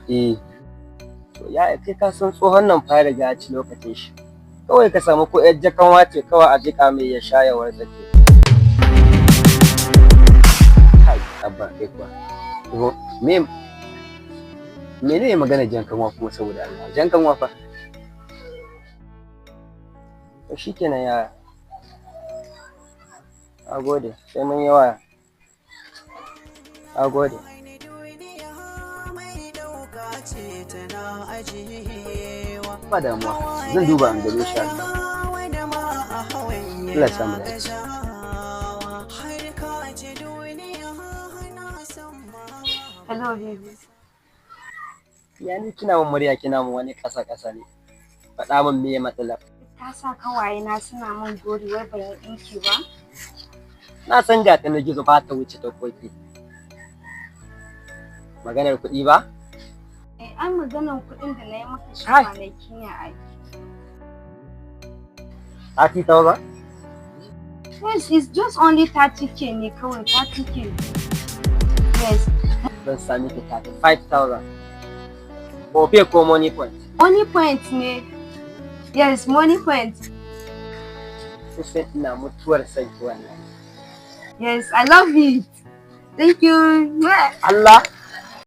Eh. To ya kai ka san tsohon nan fa riga ya ci lokacin shi. Kawai ka samu ko ƴar jakan wace kawai a jiƙa mai ya sha ya wartsake. Kai abba kai kuwa. To menene magana jan kanwa kuma saboda Allah? Jan kanwa fa. To shikenan ya. A gode, sai mun yi waya. A gode. Ba damuwa, zan duba in gani sha Allah. Allah ya samu dace. Hello baby. Ya ni kina mun murya kina mun wani ƙasa-ƙasa ne. Faɗa min me matsalar. Ka sa kawaye na suna min gori wai ban yi ɗinki ba? Na san ga ta na gizo ba ta wuce ta koki. Maganar kuɗi ba? An maganar kuɗin da na yi maka shi kwanaki ne a aiki. 30,000? Yes, it's just only 30k ne kawai 30k. Yes. Zan sami ki 35,000. Ko pay ko money point? Money point ne. Yes, money point. Sai ina mutuwar sai wannan. Yes, I love it. Thank you. Yeah. Allah.